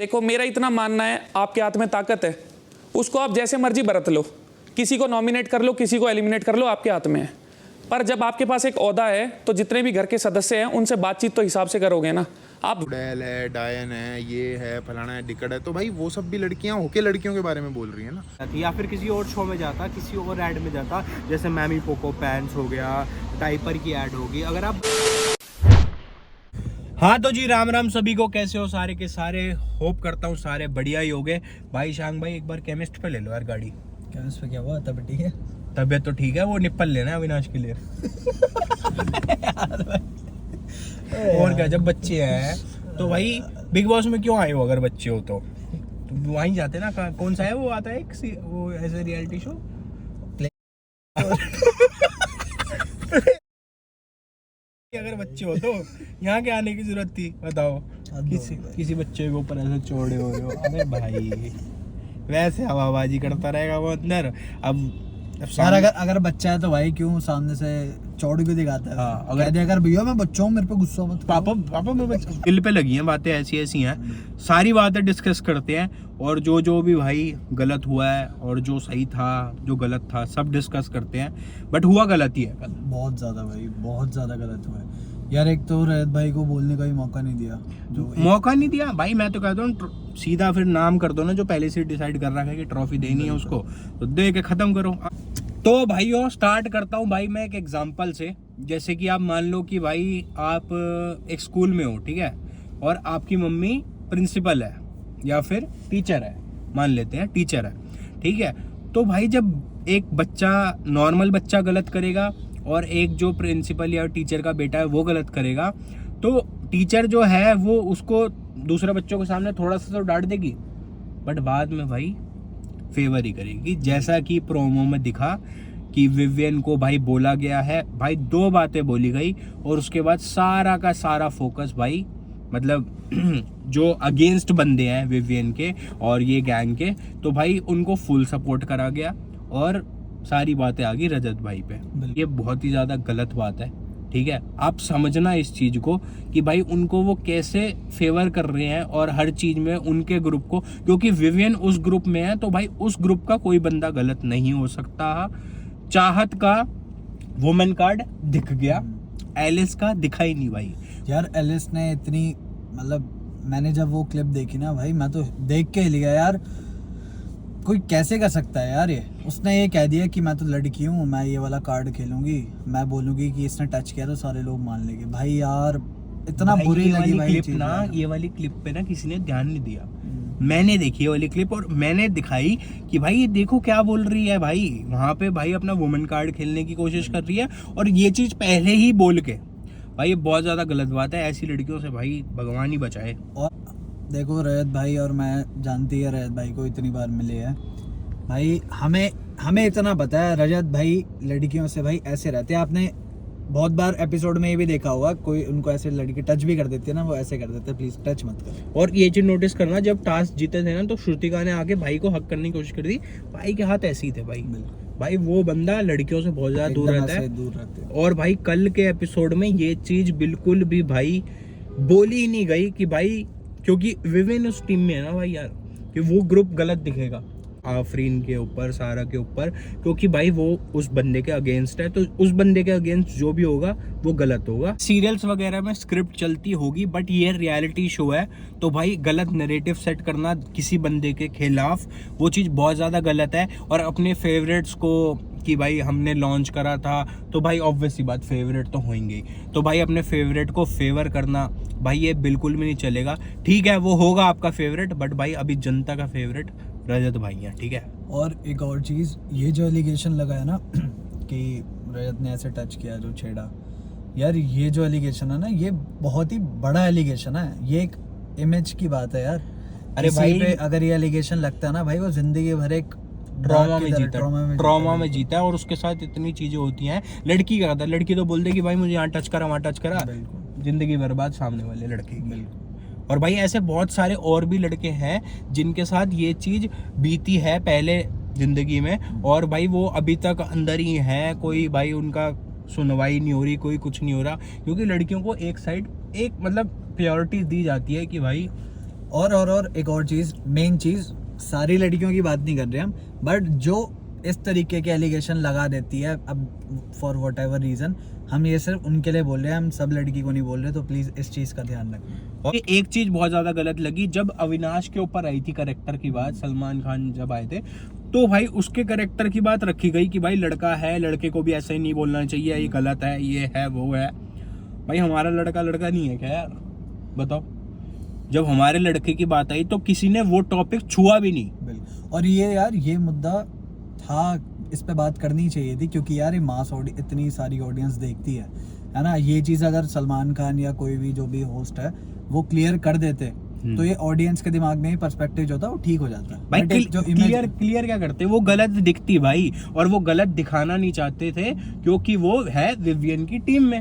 देखो मेरा इतना मानना है, आपके हाथ में ताकत है, उसको आप जैसे मर्जी बरत लो, किसी को नॉमिनेट कर लो, किसी को एलिमिनेट कर लो, आपके हाथ में है। पर जब आपके पास एक ओहदा है तो जितने भी घर के सदस्य हैं उनसे बातचीत तो हिसाब से करोगे ना आप। उड़ैल है, डायन है, ये है, फलाना है, डिकड है, तो भाई वो सब भी लड़कियां होके लड़कियों के बारे में बोल रही है ना। या फिर किसी और शो में जाता, किसी और ऐड में जाता, जैसे मैमी पोको पैंट्स हो गया, डाइपर की ऐड होगी। अगर आप हाँ तो जी राम राम सभी को, कैसे हो सारे के सारे। होप करता हूँ सारे बढ़िया ही होगे। भाई शांग भाई एक बार केमिस्ट पे ले लो यार गाड़ी। केमिस्ट पे क्या हुआ? तब ठीक है, तबीयत तो ठीक है, वो निप्पल लेना है अविनाश के लिए। और क्या, जब बच्चे हैं तो भाई बिग बॉस में क्यों आए हो? अगर बच्चे हो तो वहीं जाते ना। कौन सा है वो आता है वो ऐसे रियलिटी शो अगर बच्चे हो तो यहाँ के आने की जरूरत थी? बताओ, किसी बच्चे के ऊपर ऐसे चौड़े हो रहे हो। अरे भाई वैसे हवाबाजी करता रहेगा वो अंदर। अब यार अगर बच्चा है तो भाई क्यों सामने से चौड़ी को दिखाता है? हाँ, अगर भैया मैं बच्चा हूँ, मेरे पे गुस्सा मत करो। पापा मैं बच्चा। दिल पे लगी हैं बातें, ऐसी हैं, सारी बातें डिस्कस करते हैं। और जो भी भाई गलत हुआ है और जो सही था, जो गलत था, सब डिस्कस करते हैं। बट हुआ गलत ही है कल। बहुत ज्यादा भाई, बहुत ज्यादा गलत हुआ है यार। एक तो रैयत भाई को बोलने का भी मौका नहीं दिया। मौका नहीं दिया भाई। मैं तो कहता हूँ सीधा फिर नाम कर दो ना, जो पहले से डिसाइड कर रखा है कि ट्रॉफी देनी है उसको, तो दे के खत्म करो। तो भाइयों स्टार्ट करता हूँ भाई मैं एक एग्जांपल से। जैसे कि आप मान लो कि भाई आप एक स्कूल में हो, ठीक है, और आपकी मम्मी प्रिंसिपल है या फिर टीचर है, मान लेते हैं टीचर है, ठीक है। तो भाई जब एक बच्चा, नॉर्मल बच्चा गलत करेगा और एक जो प्रिंसिपल या टीचर का बेटा है वो गलत करेगा, तो टीचर जो है वो उसको दूसरे बच्चों के सामने थोड़ा सा तो डांट देगी, बट बाद में भाई फेवर ही करेगी। जैसा कि प्रोमो में दिखा कि विवियन को भाई बोला गया है, भाई 2 बातें बोली गई और उसके बाद सारा का सारा फोकस भाई, मतलब जो अगेंस्ट बंदे हैं विवियन के और ये गैंग के, तो भाई उनको फुल सपोर्ट करा गया और सारी बातें आ गई रजत भाई पे। ये बहुत ही ज़्यादा गलत बात है, ठीक है। आप समझना इस चीज़ को कि भाई उनको वो कैसे फेवर कर रहे हैं और हर चीज़ में उनके ग्रुप को, क्योंकि विवियन उस ग्रुप में है तो भाई उस ग्रुप का कोई बंदा गलत नहीं हो सकता। चाहत का वुमेन कार्ड दिख गया, एलिस का दिखा ही नहीं भाई। यार एलिस ने इतनी, मतलब मैंने जब वो क्लिप देखी ना भाई, मैं तो देख के हिल गया यार। कोई कैसे कर सकता है यार ये? उसने ये कह दिया कि मैं तो लड़की हूँ, मैं ये वाला कार्ड खेलूंगी, मैं बोलूंगी कि इसने टच किया तो सारे लोग मान लेंगे। भाई यार इतना बुरी लगी भाई क्लिप ना, ये वाली क्लिप पे ना किसी ने ध्यान नहीं दिया। मैंने देखी ये वाली क्लिप और मैंने दिखाई कि भाई ये देखो क्या बोल रही है भाई। वहां पे भाई अपना वुमेन कार्ड खेलने की कोशिश कर रही है और ये चीज पहले ही बोल के। भाई ये बहुत ज्यादा गलत बात है, ऐसी लड़कियों से भाई भगवान ही बचाए। और देखो रैयत भाई, और मैं जानती है रैयत भाई को इतनी बार मिले हैं भाई, हमें इतना पता है रजत भाई लड़कियों से भाई ऐसे रहते हैं। आपने बहुत बार एपिसोड में ये भी देखा होगा, कोई उनको ऐसे लड़की टच भी कर देती है ना, वो ऐसे कर देते हैं, प्लीज टच मत करो। और ये चीज नोटिस करना, जब टास्क जीते थे ना तो श्रुतिका ने आके भाई को हक करने की कोशिश कर दी, भाई के हाथ ऐसे ही थे भाई। भाई वो बंदा लड़कियों से बहुत ज्यादा दूर रहता है। और भाई कल के एपिसोड में ये चीज बिल्कुल भी भाई बोली ही नहीं गई कि भाई, क्योंकि विवियन उस टीम में है ना भाई यार, कि वो ग्रुप गलत दिखेगा आफरीन के ऊपर, सारा के ऊपर, क्योंकि भाई वो उस बंदे के अगेंस्ट है, तो उस बंदे के अगेंस्ट जो भी होगा वो गलत होगा। सीरियल्स वगैरह में स्क्रिप्ट चलती होगी, बट ये रियलिटी शो है, तो भाई गलत नैरेटिव सेट करना किसी बंदे के खिलाफ, वो चीज़ बहुत ज़्यादा गलत है। और अपने फेवरेट्स को कि भाई हमने लॉन्च करा था तो भाई ऑब्वियस सी बात फेवरेट तो होंगे ही, तो भाई अपने फेवरेट को फेवर करना भाई ये बिल्कुल भी नहीं चलेगा। ठीक है वो होगा आपका फेवरेट, बट भाई अभी जनता का फेवरेट रजत भाई है, ठीक है। और एक और चीज़, ये जो एलिगेशन लगा है ना कि रजत ने ऐसे टच किया, जो छेड़ा, यार ये जो एलिगेशन है ना, ये बहुत ही बड़ा एलिगेशन है। ये एक इमेज की बात है यार। अरे भाई पे अगर ये एलिगेशन लगता है ना भाई, वो जिंदगी भर एक ट्रॉमा में जीता है और उसके साथ इतनी चीजें होती हैं। लड़की क्या था, लड़की तो बोल दे कि भाई मुझे यहाँ टच करा, वहाँ टच करा, जिंदगी बर्बाद सामने वाले लड़के की। और भाई ऐसे बहुत सारे और भी लड़के हैं जिनके साथ ये चीज बीती है पहले जिंदगी में, और भाई वो अभी तक अंदर ही है, कोई भाई उनका सुनवाई नहीं हो रही, कोई कुछ नहीं हो रहा, क्योंकि लड़कियों को एक साइड एक मतलब प्रायोरिटी दी जाती है कि भाई और एक और चीज, मेन चीज, सारी लड़कियों की बात नहीं कर रहे हम, बट जो इस तरीके के एलिगेशन लगा देती है, अब फॉर वट एवर रीजन, हम ये सिर्फ उनके लिए बोल रहे हैं, हम सब लड़की को नहीं बोल रहे, तो प्लीज इस चीज का ध्यान रखना। और एक चीज बहुत ज्यादा गलत लगी, जब अविनाश के ऊपर आई थी करेक्टर की बात, सलमान खान जब आए थे, तो भाई उसके करेक्टर की बात रखी गई कि भाई लड़का है, लड़के को भी ऐसे ही नहीं बोलना चाहिए, ये गलत है, ये है, वो है। भाई हमारा लड़का नहीं है क्या यार, बताओ। जब हमारे लड़के की बात आई तो किसी ने वो टॉपिक छुआ भी नहीं। बिल्कुल। और ये यार, ये मुद्दा था, इस पे बात करनी चाहिए थी, क्योंकि यार ये मास इतनी सारी ऑडियंस देखती है ना। ये चीज अगर सलमान खान या कोई भी जो भी होस्ट है वो क्लियर कर देते, तो ये ऑडियंस के दिमाग में ही पर्सपेक्टिव जो होता है वो ठीक हो जाता है। भाई जो क्लियर क्या करते, वो गलत दिखती भाई, और वो गलत दिखाना नहीं चाहते थे क्योंकि वो है विवियन की टीम में,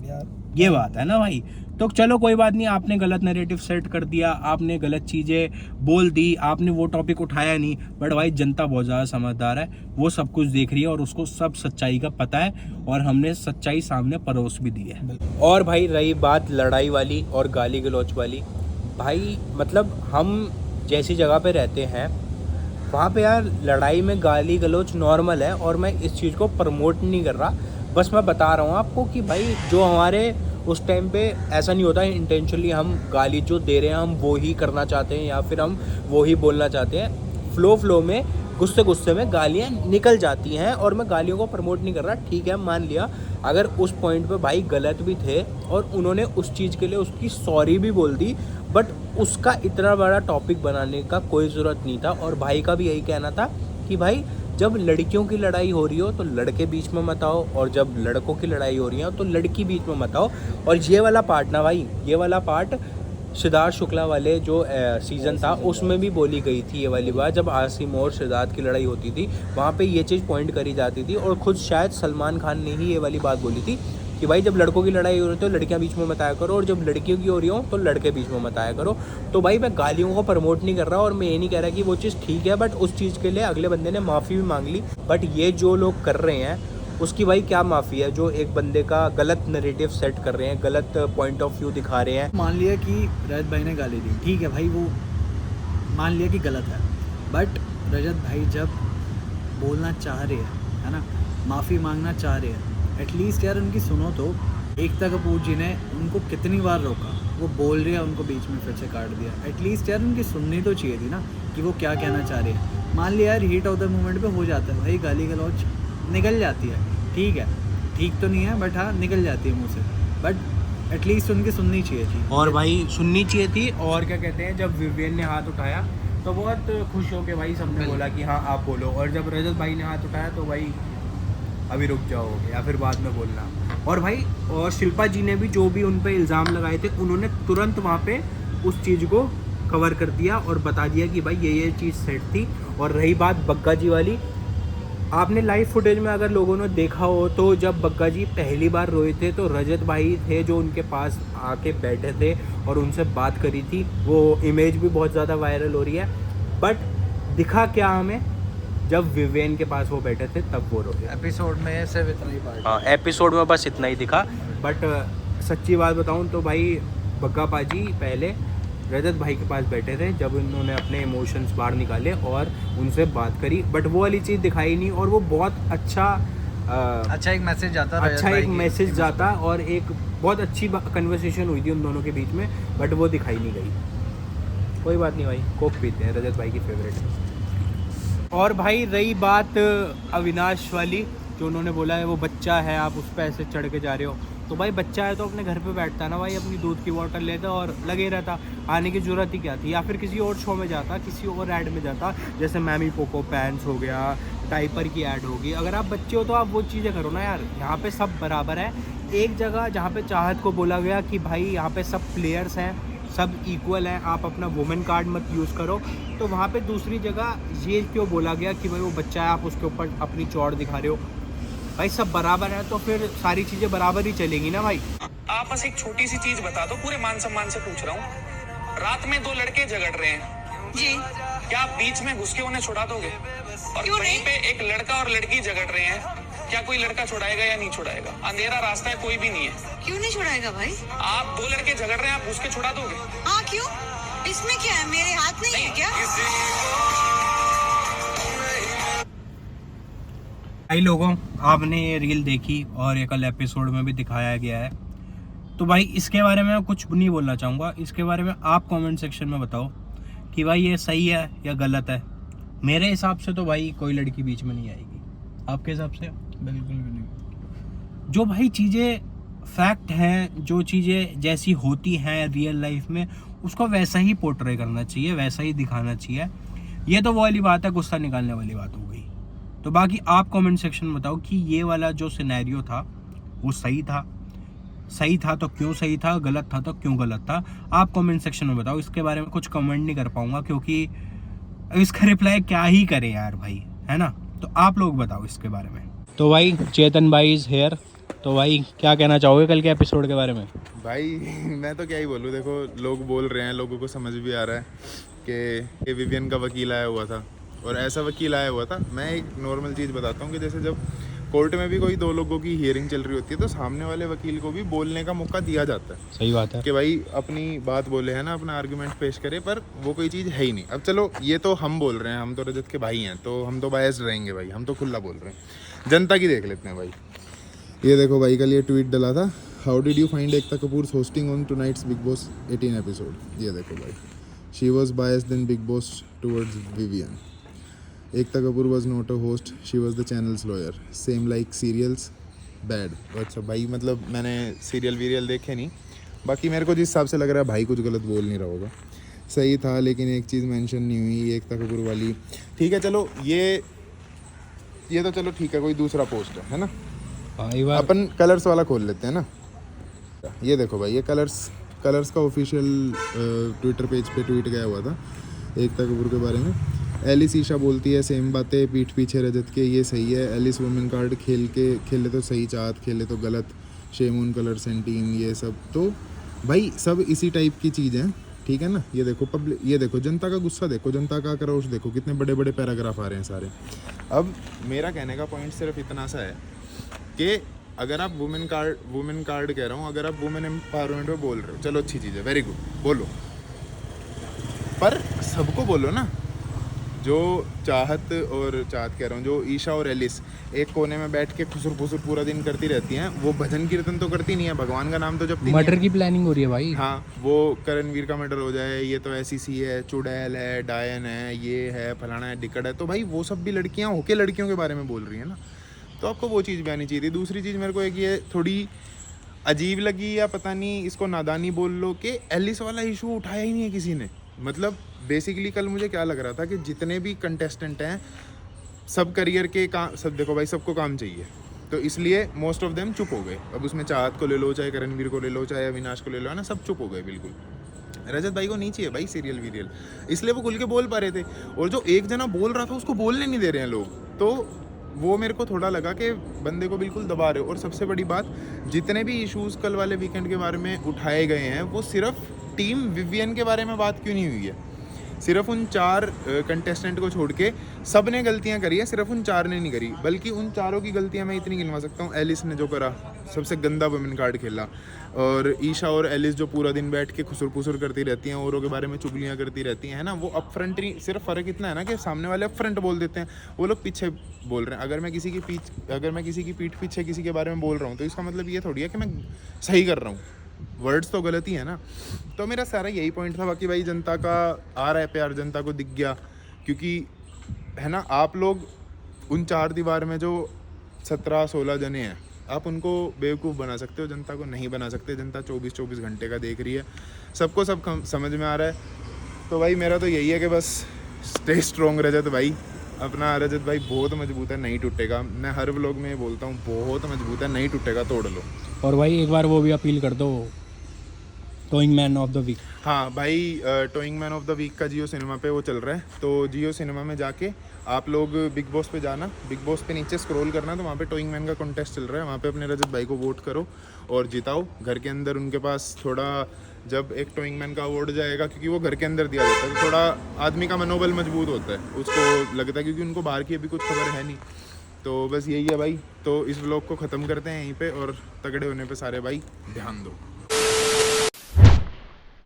यार ये बात है ना भाई। तो चलो कोई बात नहीं, आपने गलत नैरेटिव सेट कर दिया, आपने गलत चीजें बोल दी, आपने वो टॉपिक उठाया नहीं, बट भाई जनता बहुत ज़्यादा समझदार है, वो सब कुछ देख रही है और उसको सब सच्चाई का पता है, और हमने सच्चाई सामने परोस भी दी है। और भाई रही बात लड़ाई वाली और गाली गलौच वाली, भाई मतलब हम जैसी जगह पे रहते हैं वहाँ पे यार लड़ाई में गाली गलौच नॉर्मल है, और मैं इस चीज़ को प्रमोट नहीं कर रहा, बस मैं बता रहा हूँ आपको कि भाई जो हमारे उस टाइम पे ऐसा नहीं होता है इंटेंशनली हम गाली जो दे रहे हैं हम वो ही करना चाहते हैं या फिर हम वो ही बोलना चाहते हैं, फ्लो में गुस्से में गालियाँ निकल जाती हैं, और मैं गालियों को प्रमोट नहीं कर रहा। ठीक है, मान लिया अगर उस पॉइंट पे भाई गलत भी थे और उन्होंने उस चीज़ के लिए उसकी सॉरी भी बोल दी, बट उसका इतना बड़ा टॉपिक बनाने का कोई ज़रूरत नहीं था। और भाई का भी यही कहना था कि भाई जब लड़कियों की लड़ाई हो रही हो तो लड़के बीच में मत आओ, और जब लड़कों की लड़ाई हो रही हो तो लड़की बीच में मत आओ। और ये वाला पार्ट ना भाई, ये वाला पार्ट सिद्धार्थ शुक्ला वाले जो सीज़न था उसमें भी बोली गई थी ये वाली बात, जब आसिम और सिद्धार्थ की लड़ाई होती थी वहाँ पे ये चीज़ पॉइंट करी जाती थी, और खुद शायद सलमान खान ने ही ये वाली बात बोली थी कि भाई जब लड़कों की लड़ाई हो रही है तो लड़कियां बीच में मत आया करो, और जब लड़कियों की हो रही हो तो लड़के बीच में मत आया करो। तो भाई मैं गालियों को प्रमोट नहीं कर रहा, और मैं ये नहीं कह रहा कि वो चीज़ ठीक है, बट उस चीज़ के लिए अगले बंदे ने माफ़ी भी मांग ली। बट ये जो लोग कर रहे हैं उसकी भाई क्या माफ़ी है, जो एक बंदे का गलत नैरेटिव सेट कर रहे हैं, गलत पॉइंट ऑफ व्यू दिखा रहे हैं। मान लिया कि रजत भाई ने गाली दी, ठीक है भाई, वो मान लिया कि गलत है, बट रजत भाई जब बोलना चाह रहे हैं, है ना, माफ़ी मांगना चाह रहे हैं, एटलीस्ट यार उनकी सुनो तो। एकता कपूर जी ने उनको कितनी बार रोका, वो बोल रहे हैं, उनको बीच में फिर से काट दिया, एटलीस्ट यार उनकी सुननी तो चाहिए थी ना कि वो क्या कहना चाह रहे हैं। मान लिया यार हीट ऑफ द मोमेंट पे हो जाता है भाई, गाली गलौच निकल जाती है, ठीक है, ठीक तो नहीं है बट हाँ निकल जाती है मुँह से, बट एटलीस्ट उनकी सुननी चाहिए थी। और भाई सुननी चाहिए थी। और क्या कहते हैं, जब विवियन ने हाथ उठाया तो बहुत खुश हो के भाई सबने बोला कि हाँ आप बोलो, और जब रजत भाई ने हाथ उठाया तो भाई अभी रुक जाओगे या फिर बाद में बोलना। और भाई और शिल्पा जी ने भी जो भी उन पे इल्ज़ाम लगाए थे उन्होंने तुरंत वहाँ पे उस चीज़ को कवर कर दिया और बता दिया कि भाई ये चीज़ सेट थी। और रही बात बग्गा जी वाली, आपने लाइव फुटेज में अगर लोगों ने देखा हो तो जब बग्गा जी पहली बार रोए थे तो रजत भाई थे जो उनके पास आके बैठे थे और उनसे बात करी थी। वो इमेज भी बहुत ज़्यादा वायरल हो रही है, बट दिखा क्या हमें, जब विवेन के पास वो बैठे थे तब वो रोए। एपिसोड में सिर्फ इतना ही पार्ट, हाँ एपिसोड में बस इतना ही दिखा। बट सच्ची बात बताऊँ तो भाई बग्गा पाजी पहले रजत भाई के पास बैठे थे जब उन्होंने अपने इमोशंस बाहर निकाले और उनसे बात करी, बट वो वाली चीज़ दिखाई नहीं। और वो बहुत अच्छा एक मैसेज जाता, अच्छा एक मैसेज जाता और एक बहुत अच्छी कन्वर्सेशन हुई थी उन दोनों के बीच में, बट वो दिखाई नहीं गई। कोई बात नहीं भाई, कोक पीते हैं, रजत भाई की फेवरेट है। और भाई रही बात अविनाश वाली, जो उन्होंने बोला है वो बच्चा है, आप उस पर ऐसे चढ़ के जा रहे हो, तो भाई बच्चा है तो अपने घर पे बैठता है ना भाई, अपनी दूध की बोतल लेता और लगे रहता, आने की ज़रूरत ही क्या थी। या फिर किसी और शो में जाता, किसी और ऐड में जाता, जैसे मैमी पोको पैंट्स हो गया, डाइपर की ऐड होगी। अगर आप बच्चे हो तो आप वो चीज़ें करो ना यार। यहाँ पे सब बराबर है। एक जगह जहाँ पे चाहत को बोला गया कि भाई यहाँ पे सब प्लेयर्स हैं, सब इक्वल हैं, आप अपना वुमेन कार्ड मत यूज़ करो, तो वहाँ पे दूसरी जगह ये क्यों बोला गया कि भाई वो बच्चा है, आप उसके ऊपर अपनी चौड़ दिखा रहे हो। भाई सब बराबर है तो फिर सारी चीज़ें बराबर ही चलेंगी ना भाई। आप बस एक छोटी सी चीज बता दो, पूरे मान सम्मान से पूछ रहा हूँ, रात में दो लड़के झगड़ रहे हैं जी, क्या आप बीच में घुस के उन्हें छुड़ा दोगे? और क्यों वहीं नहीं? पे एक लड़का और लड़की झगड़ रहे हैं, क्या कोई लड़का छुड़ाएगा या नहीं छुड़ाएगा? अंधेरा रास्ता है, कोई भी नहीं है, क्यों नहीं छुड़ाएगा भाई? आप दो लड़के झगड़ रहे हैं, आप घुस के छुड़ा दोगे? हाँ क्यों, इसमें क्या है, मेरे हाथ नहीं है क्या? कई लोगों, आपने ये रील देखी और ये कल एपिसोड में भी दिखाया गया है, तो भाई इसके बारे में मैं कुछ नहीं बोलना चाहूँगा। इसके बारे में आप कमेंट सेक्शन में बताओ कि भाई ये सही है या गलत है। मेरे हिसाब से तो भाई कोई लड़की बीच में नहीं आएगी। आपके हिसाब से? बिल्कुल भी नहीं। जो भाई चीज़ें फैक्ट हैं, जो चीज़ें जैसी होती हैं रियल लाइफ में, उसको वैसा ही पोर्ट्रे करना चाहिए, वैसा ही दिखाना चाहिए। ये तो वो वाली बात है, गुस्सा निकालने वाली बात हो गई। तो बाकी आप कमेंट सेक्शन में बताओ कि ये वाला जो सिनेरियो था वो सही था तो क्यों सही था, गलत था तो क्यों गलत था। आप कमेंट सेक्शन में बताओ। इसके बारे में कुछ कमेंट नहीं कर पाऊंगा क्योंकि इसका रिप्लाई क्या ही करे यार भाई, है ना। तो आप लोग बताओ इसके बारे में। तो भाई चेतन भाई इज हेयर। तो भाई क्या कहना चाहोगे कल के एपिसोड के बारे में? भाई मैं तो क्या ही बोलूँ, देखो लोग बोल रहे हैं, लोगों को समझ भी आ रहा है कि विवियन का वकील आया हुआ था और ऐसा वकील आया हुआ था। मैं एक नॉर्मल चीज़ बताता हूँ कि जैसे जब कोर्ट में भी कोई दो लोगों की हियरिंग चल रही होती है तो सामने वाले वकील को भी बोलने का मौका दिया जाता है। सही बात है कि भाई अपनी बात बोले, है ना, अपना आर्गुमेंट पेश करे, पर वो कोई चीज़ है ही नहीं। अब चलो ये तो हम बोल रहे हैं, हम तो रजत के भाई हैं तो हम तो बायस्ड रहेंगे भाई, हम तो खुला बोल रहे हैं। जनता की देख लेते हैं भाई। ये देखो भाई, कल ये ट्वीट डला था, how did you find Ekta Kapoor hosting on tonight's big boss 18 episode. ये देखो भाई, she was biased in big boss towards Vivian. Ekta Kapoor was not a host, she was the channel's lawyer. Same like serials, bad. अच्छा भाई, मतलब मैंने serial वीरियल देखे नहीं, बाकी मेरे को जिस हिसाब से लग रहा है भाई कुछ गलत बोल नहीं रहा होगा। सही था, लेकिन एक चीज़ मेंशन नहीं हुई एकता कपूर वाली। ठीक है चलो, ये तो चलो ठीक है, कोई दूसरा पोस्ट है ना। अपन कलर्स वाला खोल लेते हैं ना। ये देखो भाई, ये कलर्स का ऑफिशियल ट्विटर पेज पे ट्वीट गया हुआ था एकता कपूर के बारे में। एलिस ईशा बोलती है सेम बातें पीठ पीछे रजत के, ये सही है। एलिस वुमेन कार्ड खेले तो सही, चाहत खेले तो गलत, शेमून कलर सेंटीन, ये सब तो भाई सब इसी टाइप की चीज़ है, ठीक है ना। ये देखो पब्लिक, ये देखो जनता का गुस्सा, देखो जनता का आक्रोश, देखो कितने बड़े बड़े पैराग्राफ आ रहे हैं सारे। अब मेरा कहने का पॉइंट सिर्फ इतना सा है कि अगर आप वुमेन कार्ड कह रहा हूँ, अगर आप वुमेन एम्पावरमेंट में बोल रहे हो, चलो अच्छी चीज़ है, वेरी गुड, बोलो, पर सबको बोलो ना। जो चाहत कह रहा हूँ, जो ईशा और एलिस एक कोने में बैठ के खुसुर फुसुर पूरा दिन करती रहती हैं, वो भजन कीर्तन तो करती नहीं है, भगवान का नाम तो जपती नहीं है। मर्डर की प्लानिंग हो रही है भाई। हाँ, वो करणवीर का मर्डर हो जाए, ये तो ऐसी सी है, चुड़ैल है, डायन है, ये है, फलाना है, डिकड़ है, तो भाई वो सब भी लड़कियाँ होके लड़कियों के बारे में बोल रही है ना, तो आपको वो चीज़ भी आनी चाहिए थी। दूसरी चीज़ मेरे को एक ये थोड़ी अजीब लगी, या पता नहीं इसको नादानी बोल लो, कि एलिस वाला इशू उठाया ही नहीं है किसी ने। मतलब बेसिकली कल मुझे क्या लग रहा था कि जितने भी कंटेस्टेंट हैं सब करियर के काम, सब देखो भाई सबको काम चाहिए, तो इसलिए मोस्ट ऑफ देम चुप हो गए। अब उसमें चाहत को ले लो, चाहे करणवीर को ले लो, चाहे अविनाश को ले लो, है ना, सब चुप हो गए बिल्कुल। रजत भाई को नहीं चाहिए भाई सीरियल वीरियल, इसलिए वो खुल के बोल पा रहे थे। और जो एक जना बोल रहा था उसको बोलने नहीं दे रहे हैं लोग, तो वो मेरे को थोड़ा लगा कि बंदे को बिल्कुल दबा रहे हो। और सबसे बड़ी बात, जितने भी इश्यूज़ कल वाले वीकेंड के बारे में उठाए गए हैं, वो सिर्फ टीम विवियन के बारे में बात क्यों नहीं हुई है। सिर्फ उन 4 कंटेस्टेंट को छोड़ के सब ने गलतियां करी है, सिर्फ उन 4 ने नहीं करी, बल्कि उन चारों की गलतियां मैं इतनी गिनवा सकता हूँ। एलिस ने जो करा, सबसे गंदा वुमेन कार्ड खेला, और ईशा और एलिस जो पूरा दिन बैठ के खुसुर फुसुर करती रहती हैं, औरों के बारे में चुगलियाँ करती रहती हैं, है ना, वो अप फ्रंट नहीं, सिर्फ फ़र्क इतना है ना कि सामने वाले अप फ्रंट बोल देते हैं, वो लोग पीछे बोल रहे हैं। अगर मैं किसी की पीठ पीछे किसी के बारे में बोल रहा हूँ तो इसका मतलब ये थोड़ी है कि मैं सही कर रहा हूँ, वर्ड्स तो गलत ही है ना। तो मेरा सारा यही पॉइंट था। बाकी भाई जनता का आ रहा है प्यार, जनता को दिख गया, क्योंकि है ना, आप लोग उन 4 दीवार में जो 17-16 जने हैं, आप उनको बेवकूफ़ बना सकते हो, जनता को नहीं बना सकते। जनता 24-24 घंटे का देख रही है, सबको सब समझ में आ रहा है। तो भाई मेरा तो यही है कि बस स्टे स्ट्रॉन्ग रजत भाई, अपना रजत भाई बहुत मजबूत है, नहीं टूटेगा। मैं हर व्लॉग में बोलता हूँ, बहुत मजबूत है, नहीं टूटेगा, तोड़ लो। और भाई एक बार वो भी अपील कर दो, towing man of the week. हाँ भाई, towing man of the week का जियो सिनेमा पे वो चल रहा है, तो जियो सिनेमा में जाके आप लोग बिग बॉस पे जाना, बिग बॉस पे नीचे स्क्रॉल करना, तो वहाँ पे टॉइंग मैन का कॉन्टेस्ट चल रहा है, वहाँ पे अपने रजत भाई को वोट करो और जिताओ। घर के अंदर उनके पास थोड़ा, जब एक टॉइंग मैन का अवार्ड जाएगा, क्योंकि वो घर के अंदर दिया जाता है, तो थोड़ा आदमी का मनोबल मजबूत होता है, उसको लगता है, क्योंकि उनको बाहर की अभी कुछ खबर है नहीं। तो बस यही है भाई, तो इस व्लॉग को ख़त्म करते हैं यहीं पे, और तगड़े होने पे सारे भाई ध्यान दो।